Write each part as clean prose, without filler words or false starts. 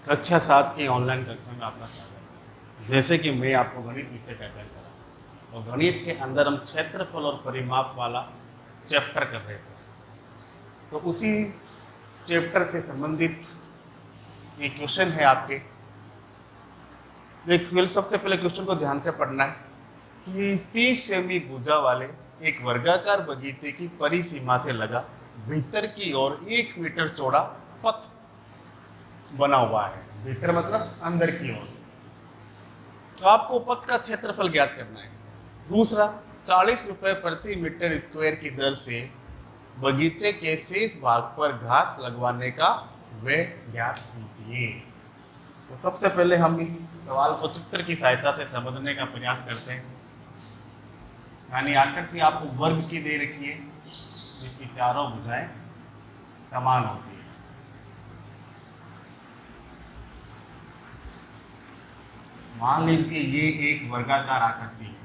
कक्षा 7 की ऑनलाइन कक्षा में आपका स्वागत है। जैसे कि मैं आपको गणित विषय का अध्ययन कर रहा हूँ, तो गणित के अंदर हम क्षेत्रफल और परिमाप वाला चैप्टर कर रहे थे। तो उसी चैप्टर से संबंधित एक क्वेश्चन है आपके। देखिए, सबसे पहले क्वेश्चन को ध्यान से पढ़ना है कि 30 सेमी भुजा वाले एक वर्गाकार बगीचे की परिसीमा से लगा भीतर की ओर 1 मीटर चौड़ा पथ बना हुआ है। भीतर मतलब अंदर की ओर। तो आपको पथ का क्षेत्रफल ज्ञात करना है। दूसरा, 40 रुपए प्रति मीटर स्क्वायर की दर से बगीचे के शेष भाग पर घास लगवाने का व्यय ज्ञात कीजिए। तो सबसे पहले हम इस सवाल को चित्र की सहायता से समझने का प्रयास करते हैं। यानी आकृति आपको वर्ग की दे रखी है जिसकी चारों भुजाएं समान होती है। मान लीजिए ये एक वर्गाकार आकृति है।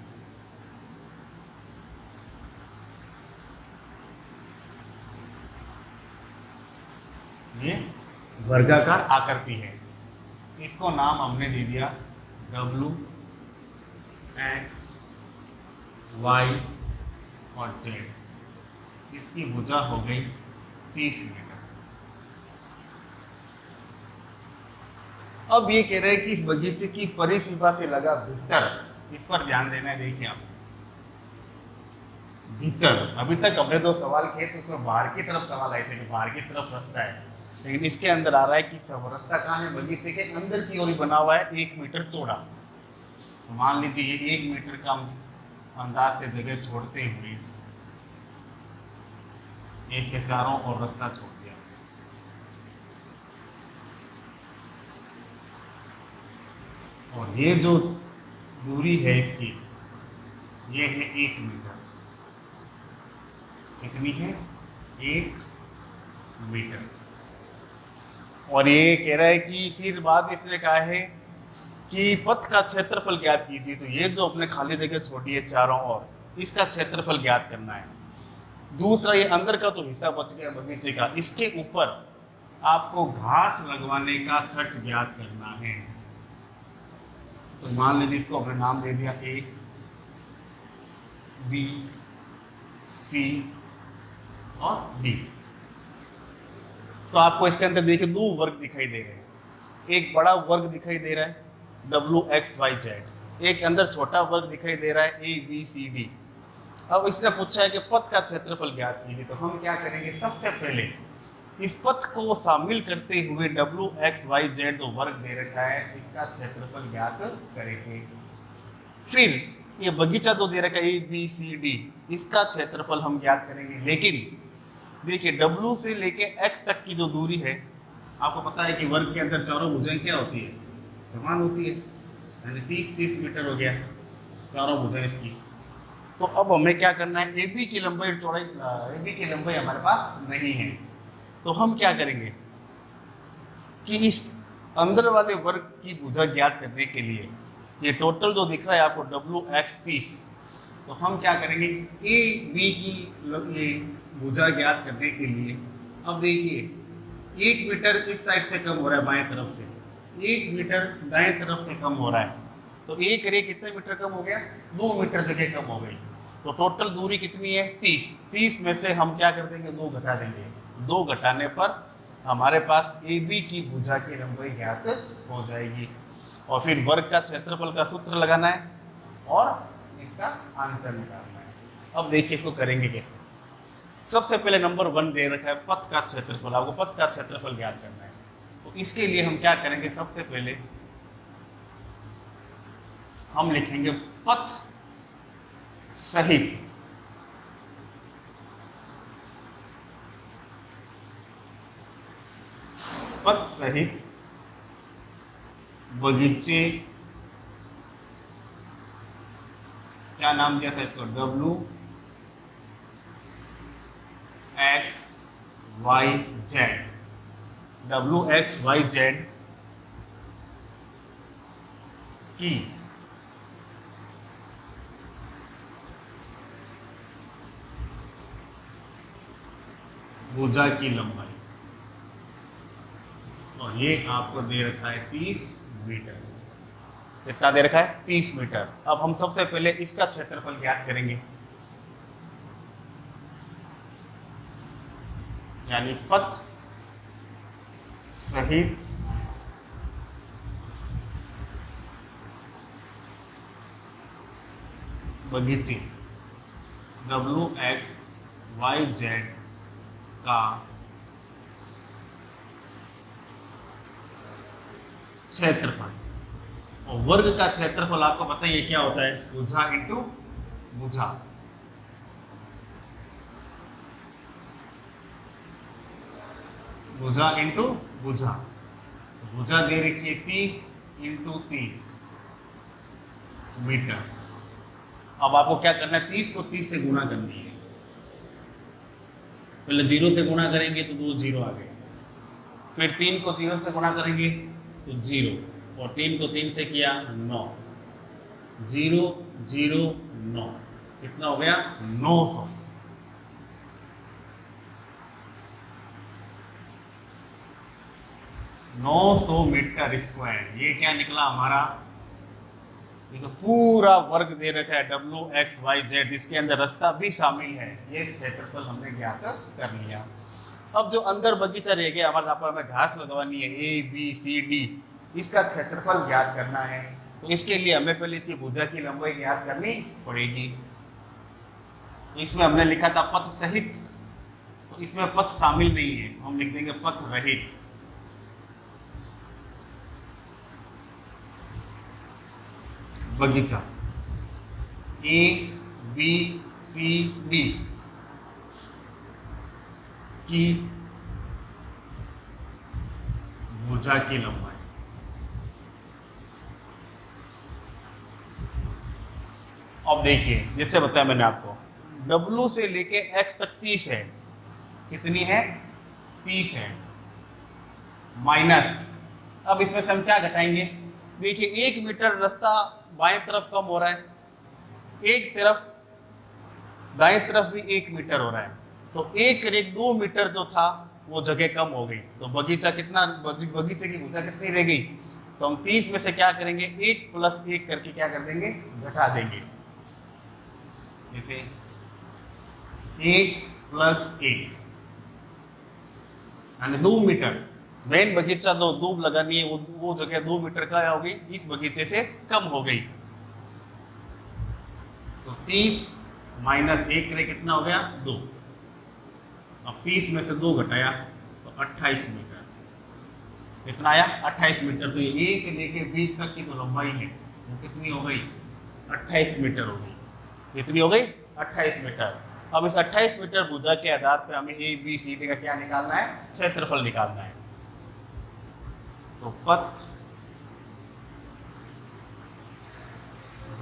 ये वर्गाकार आकृति है। इसको नाम हमने दे दिया W, X, Y और Z। इसकी भुजा हो गई 30 मीटर। अब ये कह रहे हैं कि इस बगीचे की परिसीमा से लगा भीतर, इस पर ध्यान देना है। देखिए आप, भीतर, अभी तक हमने दो सवाल किए तो उसमें बाहर की तरफ सवाल आए थे कि बाहर की तरफ रास्ता है, लेकिन इसके अंदर आ रहा है कि सब रास्ता कहाँ है, बगीचे के अंदर की ओर ही बना हुआ है 1 मीटर चौड़ा। तो मान लीजिए ये 1 मीटर का अंदाज से जगह छोड़ते हुए इसके चारों ओर रास्ता छोड़ दिया। और ये जो दूरी है इसकी, ये है 1 मीटर। कितनी है? 1 मीटर। और ये कह रहा है कि फिर बाद में इसने कहा है कि पथ का क्षेत्रफल ज्ञात कीजिए। तो ये जो अपने खाली जगह छोड़ी है चारों ओर, इसका क्षेत्रफल ज्ञात करना है। दूसरा, ये अंदर का तो हिस्सा बच गया बगीचे का, इसके ऊपर आपको घास लगवाने का खर्च ज्ञात करना है। तो मान लीजिए इसको अपने नाम दे दिया A, B, C और D। तो आपको इसके अंदर देखिए 2 वर्ग दिखाई दे रहे हैं। एक बड़ा वर्ग दिखाई दे रहा है WXYZ, एक अंदर छोटा वर्ग दिखाई दे रहा है ABCD। अब इसने पूछा है कि पथ का क्षेत्रफल ज्ञात कीजिए। तो हम क्या करेंगे, सबसे पहले इस पथ को शामिल करते हुए WXYZ जो वर्ग दे रखा है इसका क्षेत्रफल ज्ञात करेंगे। फिर ये बगीचा जो दे रखा है ABCD, इसका क्षेत्रफल हम ज्ञात करेंगे। लेकिन देखिए W से लेके X तक की जो दूरी है, आपको पता है कि वर्ग के अंदर चारों भुजाएं क्या होती है, समान होती है। यानी 30 मीटर हो गया चारों भुजाएं इसकी। तो अब हमें क्या करना है, AB की लंबाई चौड़ाई, AB की लंबाई हमारे पास नहीं है। तो हम क्या करेंगे कि इस अंदर वाले वर्ग की भुजा ज्ञात करने के लिए, ये टोटल जो दिख रहा है आपको WX 30, तो हम क्या करेंगे AB की ये भुजा ज्ञात करने के लिए, अब देखिए 1 मीटर इस साइड से कम हो रहा है बाएं तरफ से, 1 मीटर दाएं तरफ से कम हो रहा है। तो एक रे कितने मीटर कम हो गया, 2 मीटर जगह कम हो गई। तो टोटल दूरी कितनी है 30। 30 में से हम क्या कर देंगे, 2 घटा देंगे। 2 घटाने पर हमारे पास AB की भुजा की लंबाई ज्ञात हो जाएगी। और फिर वर्ग का क्षेत्रफल का सूत्र लगाना है और इसका आंसर निकालना है। अब देखिए इसको करेंगे कैसे। सबसे पहले नंबर 1 दे रखा है पथ का क्षेत्रफल, आपको पथ का क्षेत्रफल ज्ञात करना है। तो इसके लिए हम क्या करेंगे, सबसे पहले हम लिखेंगे पथ सहित बगीचे, क्या नाम दिया था इसको, WXYZ की भुजा की लंबाई। और और ये आपको दे रखा है 30 मीटर। कितना दे रखा है? 30 मीटर। अब हम सबसे पहले इसका क्षेत्रफल ज्ञात करेंगे, यानी पथ सहित बगीचे WXYZ का क्षेत्रफल। और वर्ग का क्षेत्रफल आपको पता ही है क्या होता है? भुजा इंटू भुजा। भुजा इंटू भुजा। भुजा दे रखी है 30 इंटू 30 मीटर। अब आपको क्या करना है? 30 को 30 से गुणा करनी है। पहले 0 से गुणा करेंगे तो 2 0 आ गए, फिर 3 को 0 से गुणा करेंगे तो 0, और 3 को 3 से किया 9, 0 0 9, कितना हो गया? 900। Metre square. ये क्या निकला हमारा? ये तो पूरा वर्ग दे रखा है WXYZ, इसके अंदर रास्ता भी शामिल है। ये क्षेत्रफल हमने ज्ञात कर लिया। अब जो अंदर बगीचा रह गया हमारे, यहाँ पर हमें घास लगवानी है ABCD, इसका क्षेत्रफल ज्ञात करना है। तो इसके लिए हमें पहले इसकी भुजा की लंबाई ज्ञात करनी पड़ेगी। तो इसमें हमने लिखा था पथ सहित, तो इसमें पथ शामिल नहीं है, तो हम लिख देंगे पथ रहित। बगीचा ABCD की भुजा की लंबाई। अब देखिए, जैसे बताया मैंने आपको, W से लेके X तक 30 है। कितनी है? 30 है। माइनस, अब इसमें से हम क्या घटाएंगे? देखिए 1 मीटर रास्ता बाएं तरफ कम हो रहा है, एक तरफ दाएं तरफ भी 1 मीटर हो रहा है, तो 2 मीटर जो था वो जगह कम हो गई। तो बगीचा कितना, बगीचे की भुजा कितनी रह गई? तो हम 30 में से क्या करेंगे? 1 + 1 करके क्या कर देंगे? घटा देंगे। जैसे 1 + 1 यानी 2 मीटर। मेन बगीचा जो दूब लगानी है वो जगह 2 मीटर का हो गई, इस बगीचे से कम हो गई। तो 30 - 1 करे कितना हो गया? 2। अब 30 में से 2 घटाया तो 28 मीटर। कितना आया? 28 मीटर। तो ए से लेके बी तक की जो लंबाई है वो कितनी हो गई? 28 मीटर हो गई। कितनी हो गई? 28 मीटर। अब इस 28 मीटर भुजा के आधार पर हमें ABCD का क्या निकालना है? क्षेत्रफल निकालना है। तो पथ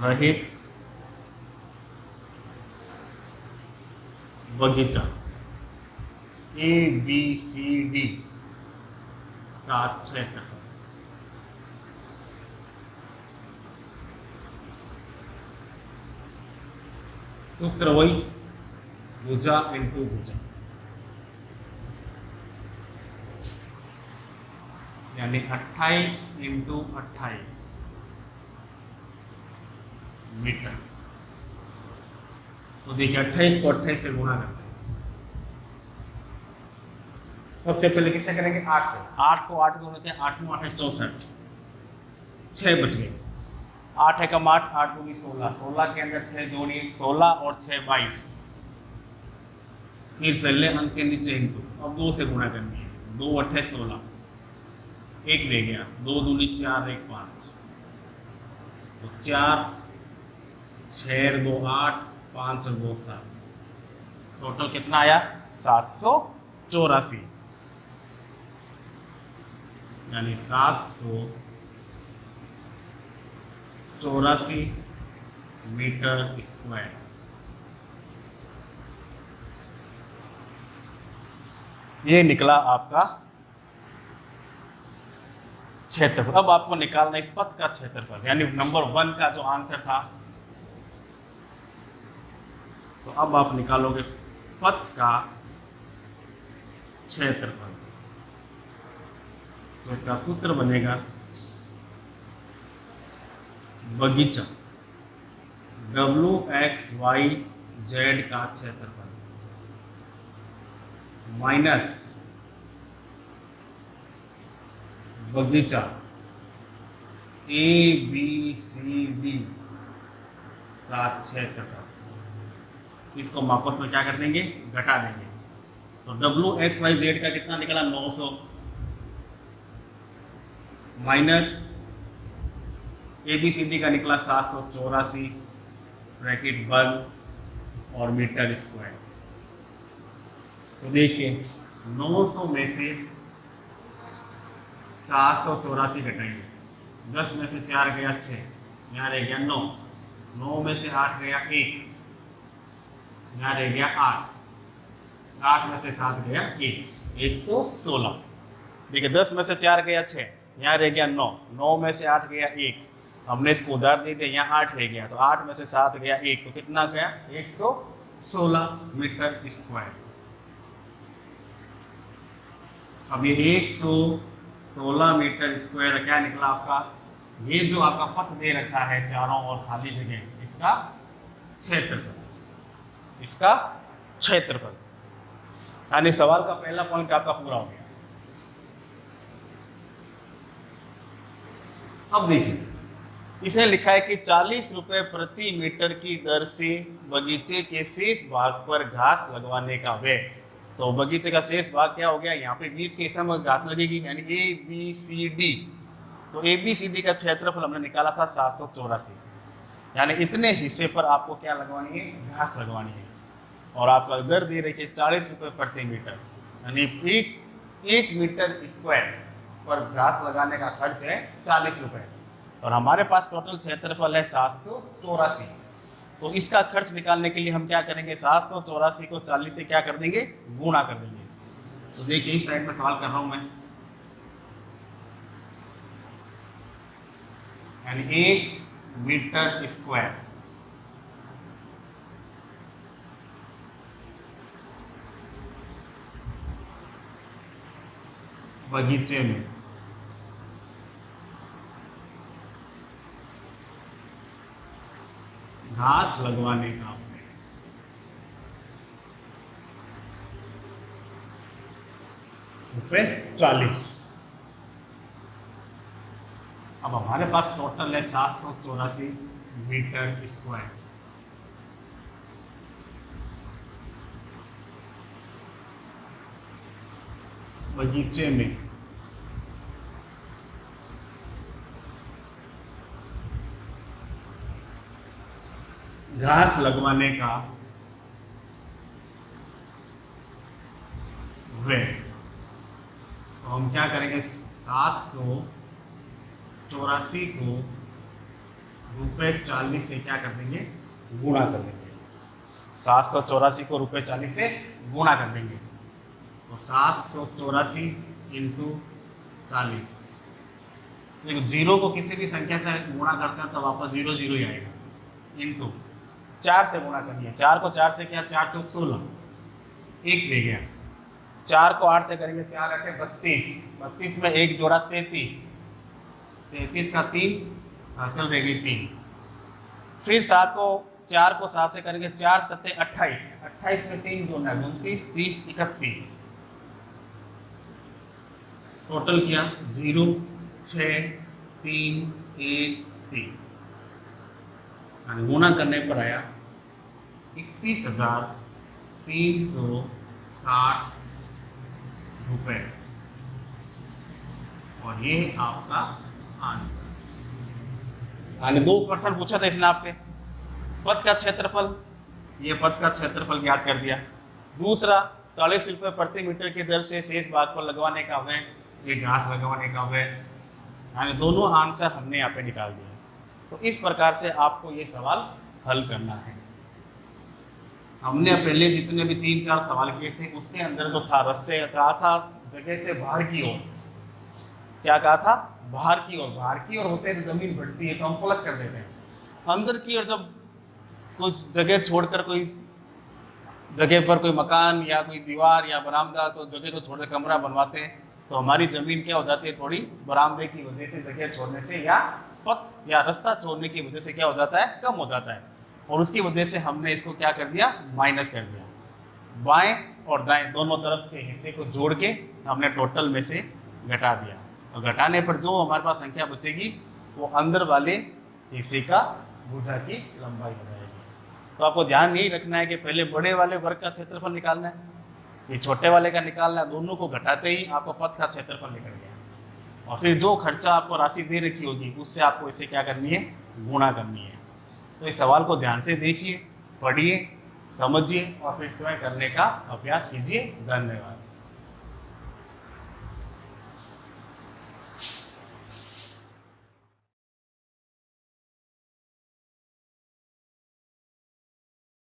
रहित बगीचा ABCD का क्षेत्रफल। सूत्र वही, भुजा इंटू भुजा, यानी 28 इंटू 28 मीटर। तो देखिए 28 को 28 से गुणा करते हैं। सबसे पहले किससे करेंगे? 8 से। 8 को 8 गुणा करते हैं, 8 में 8 है 64, 6 बच गए। 8 है कम 8, 8 दूनी 16, 16 के अंदर 6 जोड़िए, 16 और 6 22। फिर पहले अंक के नीचे इंटू, अब 2 से गुणा करनी है। 2 × 8 = 16, 1 रह गया, 2 दूनी 4, 1 5, तो 4 6 और 2 8, 5 और 2 7, टोटल कितना आया? 784, यानी 784 मीटर स्क्वायर। ये निकला आपका क्षेत्रफल। अब आपको निकालना इस पथ का क्षेत्रफल, यानी नंबर 1 का जो आंसर था। तो अब आप निकालोगे पथ का क्षेत्रफल। तो इसका सूत्र बनेगा बगीचा WXYZ का क्षेत्रफल माइनस बगीचा ABCD का क्षेत्रफल। इसको हम आपस में क्या कर देंगे, घटा देंगे। तो WXYZ का कितना निकला 900 माइनस ABCD का निकला 784 ब्रैकेट बंद और मीटर स्क्वायर। तो देखिए 900 में से 784 घटाएंगे, 10 में से 4 गया 6, यहाँ रह गया 9, 9 में से 8 गया 1, यहाँ रह गया 8, 8 में से 7 गया 1, 116। देखिए 10 में से 4 गया 6, यहाँ रह गया 9, 9 में से 8 गया 1, हमने इसको उधार दे दिया, यहाँ 8 रह गया, तो 8 में से 7 गया 1, तो कितना गया 116 मीटर स्क्वायर। अब ये 116 मीटर स्क्वायर क्या निकला आपका, ये जो आपका पथ दे रखा है चारों ओर खाली जगह, इसका क्षेत्रफल, इसका क्षेत्रफल। यानी सवाल का पहला पॉइंट आपका पूरा हो गया। अब देखिए इसे लिखा है कि 40 रुपए प्रति मीटर की दर से बगीचे के शेष भाग पर घास लगवाने का व्यय। तो बगीचे का शेष भाग क्या हो गया, यहाँ पे बीच के हिस्से में घास लगेगी, यानी ABCD। तो ABCD का क्षेत्रफल हमने निकाला था 784, यानी इतने हिस्से पर आपको क्या लगवानी है, घास लगवानी है। और आपका दर दे रही है 40 रुपए प्रति मीटर, यानी एक मीटर स्क्वायर पर घास लगाने का खर्च है 40 रुपए। और हमारे पास टोटल क्षेत्रफल है 784। तो इसका खर्च निकालने के लिए हम क्या करेंगे, 784 को 40 से क्या कर देंगे, गुणा कर देंगे। तो देखिए इस साइड में सवाल कर रहा हूं मैं, यानी 1 मीटर स्क्वायर बगीचे में घास लगवाने का रुपए 40। अब हमारे पास टोटल है 784 मीटर स्क्वायर। बगीचे में घास लगवाने का व्यय। तो हम क्या करेंगे, 784 को रुपए 40 से क्या कर देंगे, गुणा कर देंगे। 784 को रुपए 40 से गुणा कर देंगे। तो 784 इंटू 40, देखो जीरो को किसी भी संख्या से गुणा करते हैं तो वापस 0 0 ही आएगा, इंटू 4 से गुणा करिए। 4 को 4 से क्या, 4 चौक 16, 1 रह गया। 4 को 8 से करेंगे, 4 8 32, 32 में 1 जोड़ा 33, 33 का 3 हासिल रहेगी 3। फिर 4 को 7 से करेंगे, 4 7 28, 28 में 3 जोड़ना 29, 30 31। टोटल किया 0 6 3 1 3, गुणा करने पर आया 31,360 रुपए। और ये आपका आंसर। यानी 2 प्रश्न पूछा था इसने आपसे, पथ का क्षेत्रफल, ये पथ का क्षेत्रफल ज्ञात कर दिया। दूसरा 40 रुपए प्रति मीटर की दर से शेष भाग पर लगवाने का व्यय, ये घास लगवाने का व्यय। यानी दोनों आंसर हमने यहाँ पे निकाल दिया। तो इस प्रकार से आपको ये सवाल हल करना है। हमने पहले जितने भी 3-4 सवाल किए थे उसके अंदर जो था, रास्ते कहा था जगह से बाहर की ओर, क्या कहा था, बाहर की ओर। बाहर की ओर होते हैं तो जमीन बढ़ती है तो हम प्लस कर देते हैं। अंदर की ओर जब कुछ जगह छोड़कर कोई जगह पर कोई मकान या कोई दीवार या बरामदा, तो जगह को छोड़कर कमरा बनवाते हैं तो हमारी ज़मीन क्या हो जाती है, थोड़ी बरामदे की वजह से, जगह छोड़ने से या पथ या रास्ता छोड़ने की वजह से क्या हो जाता है, कम हो जाता है। और उसकी वजह से हमने इसको क्या कर दिया, माइनस कर दिया। बाएं और दाएं दोनों तरफ के हिस्से को जोड़ के हमने टोटल में से घटा दिया, और घटाने पर जो हमारे पास संख्या बचेगी वो अंदर वाले हिस्से का भुजा की लंबाई हो जाएगी। तो आपको ध्यान यही रखना है कि पहले बड़े वाले वर्ग का क्षेत्रफल निकालना है, ये छोटे वाले का निकालना है। दोनों को घटाते ही आपको पथ का क्षेत्रफल निकल गया, और फिर जो खर्चा आपको राशि दे रखी होगी उससे आपको इसे क्या करनी है, गुणा करनी है। तो इस सवाल को ध्यान से देखिए, पढ़िए, समझिए और फिर स्वयं करने का अभ्यास कीजिए। धन्यवाद।